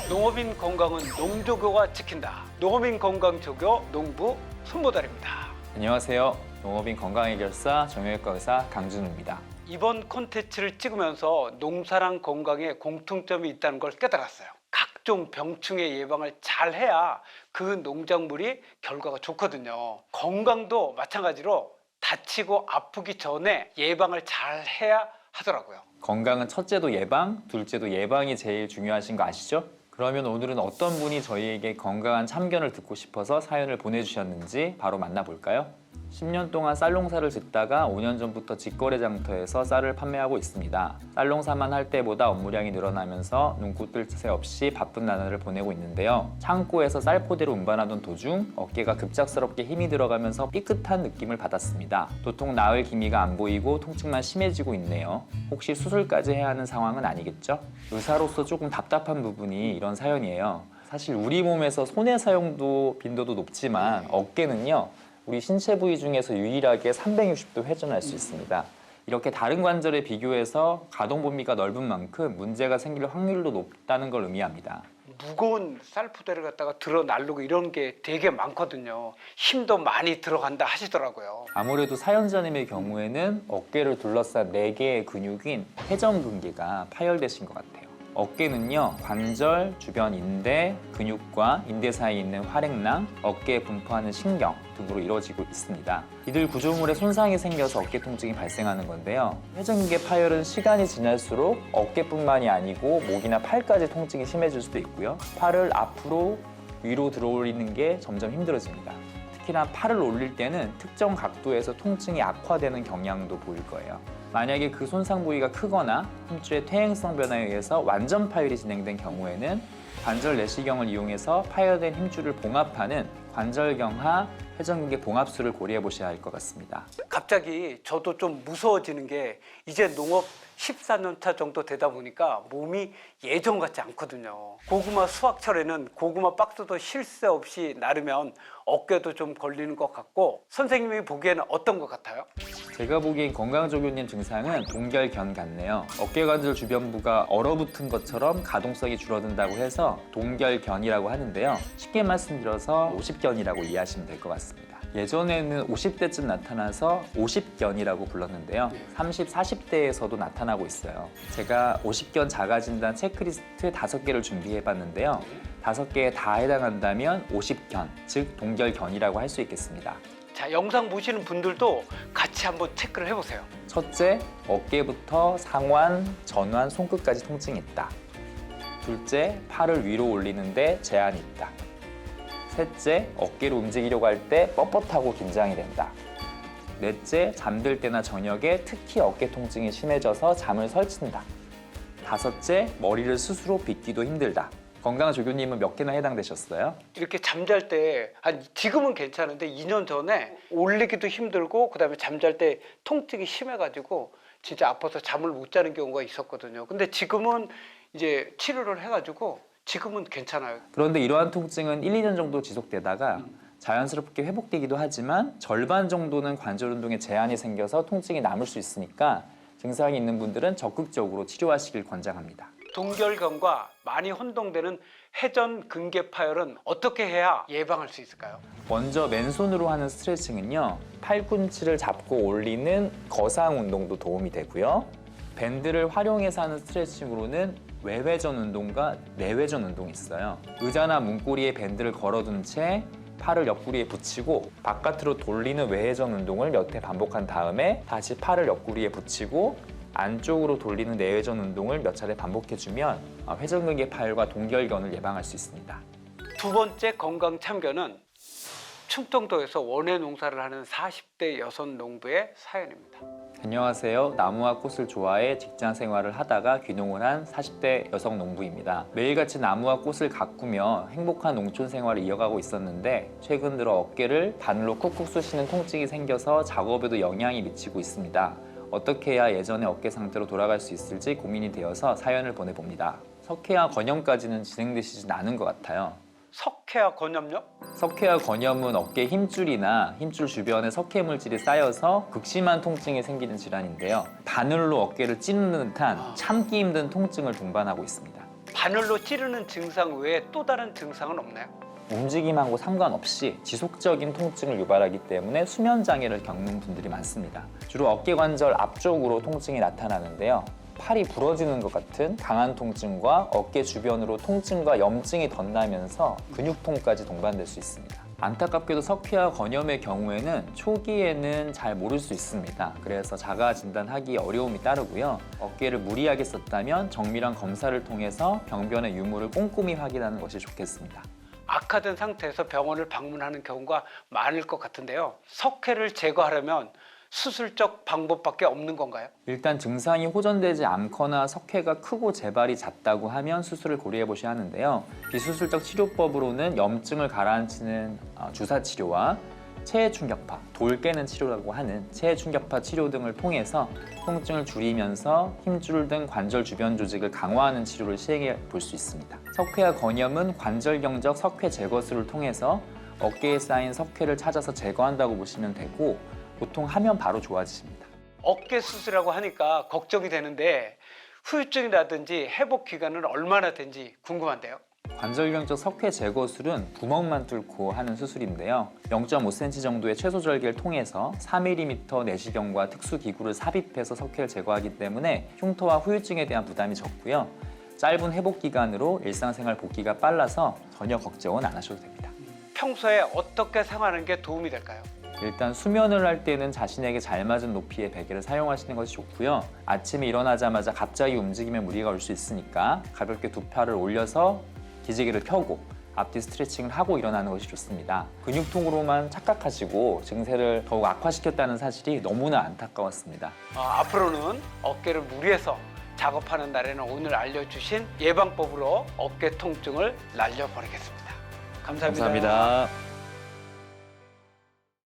농업인 건강은 농조교가 지킨다. 농업인 건강조교 농부 손보달입니다. 안녕하세요. 농업인 건강해결사 정형외과 의사 강준우입니다. 이번 콘텐츠를 찍으면서 농사랑 건강에 공통점이 있다는 걸 깨달았어요. 각종 병충해 예방을 잘 해야 그 농작물이 결과가 좋거든요. 건강도 마찬가지로 다치고 아프기 전에 예방을 잘 해야 하더라고요. 건강은 첫째도 예방, 둘째도 예방이 제일 중요하신 거 아시죠? 그러면 오늘은 어떤 분이 저희에게 건강한 참견을 듣고 싶어서 사연을 보내주셨는지 바로 만나볼까요? 10년 동안 쌀농사를 짓다가 5년 전부터 직거래 장터에서 쌀을 판매하고 있습니다. 쌀농사만 할 때보다 업무량이 늘어나면서 눈코 뜰 새 없이 바쁜 나날을 보내고 있는데요. 창고에서 쌀포대로 운반하던 도중 어깨가 급작스럽게 힘이 들어가면서 삐끗한 느낌을 받았습니다. 도통 나을 기미가 안 보이고 통증만 심해지고 있네요. 혹시 수술까지 해야 하는 상황은 아니겠죠? 의사로서 조금 답답한 부분이 이런 사연이에요. 사실 우리 몸에서 손의 사용도 빈도도 높지만 어깨는요, 우리 신체 부위 중에서 유일하게 360도 회전할 수 있습니다. 이렇게 다른 관절에 비교해서 가동 범위가 넓은 만큼 문제가 생길 확률도 높다는 걸 의미합니다. 무거운 쌀포대를 갖다가 들어 날르고 이런 게 되게 많거든요. 힘도 많이 들어간다 하시더라고요. 아무래도 사연자님의 경우에는 어깨를 둘러싼 4개의 근육인 회전근개가 파열되신 것 같아요. 어깨는요, 관절, 주변 인대, 근육과 인대 사이에 있는 활액낭, 어깨에 분포하는 신경 등으로 이루어지고 있습니다. 이들 구조물에 손상이 생겨서 어깨 통증이 발생하는 건데요. 회전근개 파열은 시간이 지날수록 어깨뿐만이 아니고 목이나 팔까지 통증이 심해질 수도 있고요. 팔을 앞으로 위로 들어 올리는 게 점점 힘들어집니다. 특히나 팔을 올릴 때는 특정 각도에서 통증이 악화되는 경향도 보일 거예요. 만약에 그 손상 부위가 크거나 힘줄의 퇴행성 변화에 의해서 완전 파열이 진행된 경우에는 관절 내시경을 이용해서 파열된 힘줄을 봉합하는 관절경화 회전근개 봉합술을 고려해 보셔야 할 것 같습니다. 갑자기 저도 좀 무서워지는 게 이제 농업 14년 차 정도 되다 보니까 몸이 예전 같지 않거든요. 고구마 수확철에는 고구마 박스도 쉴 새 없이 나르면 어깨도 좀 걸리는 것 같고, 선생님이 보기에는 어떤 것 같아요? 제가 보기엔 건강조교님 증상은 동결견 같네요. 어깨관절 주변부가 얼어붙은 것처럼 가동성이 줄어든다고 해서 동결견이라고 하는데요. 쉽게 말씀드려서 50견이라고 이해하시면 될 것 같습니다. 예전에는 50대쯤 나타나서 50견이라고 불렀는데요. 30, 40대에서도 나타나고 있어요. 제가 50견 자가진단 체크리스트 5개를 준비해봤는데요. 5개에 다 해당한다면 50견, 즉 동결견이라고 할 수 있겠습니다. 자, 영상 보시는 분들도 같이 한번 체크를 해보세요. 첫째, 어깨부터 상완, 전완, 손끝까지 통증이 있다. 둘째, 팔을 위로 올리는데 제한이 있다. 셋째, 어깨로 움직이려고 할 때 뻣뻣하고 긴장이 된다. 넷째, 잠들 때나 저녁에 특히 어깨 통증이 심해져서 잠을 설친다. 다섯째, 머리를 스스로 빗기도 힘들다. 건강조교님은 몇 개나 해당되셨어요? 이렇게 잠잘 때, 지금은 괜찮은데 2년 전에 올리기도 힘들고 그다음에 잠잘 때 통증이 심해가지고 진짜 아파서 잠을 못 자는 경우가 있었거든요. 근데 지금은 이제 치료를 해가지고 지금은 괜찮아요. 그런데 이러한 통증은 1, 2년 정도 지속되다가 자연스럽게 회복되기도 하지만 절반 정도는 관절 운동에 제한이 생겨서 통증이 남을 수 있으니까 증상이 있는 분들은 적극적으로 치료하시길 권장합니다. 동결견과 많이 혼동되는 회전근개 파열은 어떻게 해야 예방할 수 있을까요? 먼저 맨손으로 하는 스트레칭은요, 팔꿈치를 잡고 올리는 거상 운동도 도움이 되고요. 밴드를 활용해서 하는 스트레칭으로는 외회전 운동과 내회전 운동이 있어요. 의자나 문고리에 밴드를 걸어둔 채 팔을 옆구리에 붙이고 바깥으로 돌리는 외회전 운동을 몇 회 반복한 다음에 다시 팔을 옆구리에 붙이고 안쪽으로 돌리는 내회전 운동을 몇 차례 반복해주면 회전근개 파열과 동결견을 예방할 수 있습니다. 두 번째 건강 참견은 충청도에서 원예 농사를 하는 40대 여성 농부의 사연입니다. 안녕하세요. 나무와 꽃을 좋아해 직장 생활을 하다가 귀농을 한 40대 여성 농부입니다. 매일같이 나무와 꽃을 가꾸며 행복한 농촌 생활을 이어가고 있었는데 최근 들어 어깨를 바늘로 쿡쿡 쑤시는 통증이 생겨서 작업에도 영향이 미치고 있습니다. 어떻게 해야 예전의 어깨 상태로 돌아갈 수 있을지 고민이 되어서 사연을 보내봅니다. 석회와 건염까지는 진행되시진 않은 것 같아요. 석회와 건염요? 석회와 건염은 어깨 힘줄이나 힘줄 주변에 석회 물질이 쌓여서 극심한 통증이 생기는 질환인데요. 바늘로 어깨를 찌르는 듯한 참기 힘든 통증을 동반하고 있습니다. 바늘로 찌르는 증상 외에 또 다른 증상은 없나요? 움직임하고 상관없이 지속적인 통증을 유발하기 때문에 수면 장애를 겪는 분들이 많습니다. 주로 어깨 관절 앞쪽으로 통증이 나타나는데요. 팔이 부러지는 것 같은 강한 통증과 어깨 주변으로 통증과 염증이 덧나면서 근육통까지 동반될 수 있습니다. 안타깝게도 석회화 건염의 경우에는 초기에는 잘 모를 수 있습니다. 그래서 자가 진단하기 어려움이 따르고요. 어깨를 무리하게 썼다면 정밀한 검사를 통해서 병변의 유무를 꼼꼼히 확인하는 것이 좋겠습니다. 악화된 상태에서 병원을 방문하는 경우가 많을 것 같은데요. 석회를 제거하려면 수술적 방법밖에 없는 건가요? 일단 증상이 호전되지 않거나 석회가 크고 재발이 잦다고 하면 수술을 고려해 보셔야 하는데요. 비수술적 치료법으로는 염증을 가라앉히는 주사 치료와 체해 충격파, 돌 깨는 치료라고 하는 체해 충격파 치료 등을 통해서 통증을 줄이면서 힘줄 등 관절 주변 조직을 강화하는 치료를 시행해 볼 수 있습니다. 석회와 건염은 관절경적 석회 제거술을 통해서 어깨에 쌓인 석회를 찾아서 제거한다고 보시면 되고 보통 하면 바로 좋아지십니다. 어깨 수술이라고 하니까 걱정이 되는데 후유증이라든지 회복 기간은 얼마나 된지 궁금한데요. 관절경적 석회 제거술은 구멍만 뚫고 하는 수술인데요. 0.5cm 정도의 최소 절개를 통해서 4mm 내시경과 특수 기구를 삽입해서 석회를 제거하기 때문에 흉터와 후유증에 대한 부담이 적고요. 짧은 회복 기간으로 일상생활 복귀가 빨라서 전혀 걱정은 안 하셔도 됩니다. 평소에 어떻게 생활하는 게 도움이 될까요? 일단 수면을 할 때는 자신에게 잘 맞은 높이의 베개를 사용하시는 것이 좋고요. 아침에 일어나자마자 갑자기 움직이면 무리가 올 수 있으니까 가볍게 두 팔을 올려서 기지개를 펴고 앞뒤 스트레칭을 하고 일어나는 것이 좋습니다. 근육통으로만 착각하시고 증세를 더욱 악화시켰다는 사실이 너무나 안타까웠습니다. 앞으로는 어깨를 무리해서 작업하는 날에는 오늘 알려주신 예방법으로 어깨 통증을 날려버리겠습니다. 감사합니다. 감사합니다.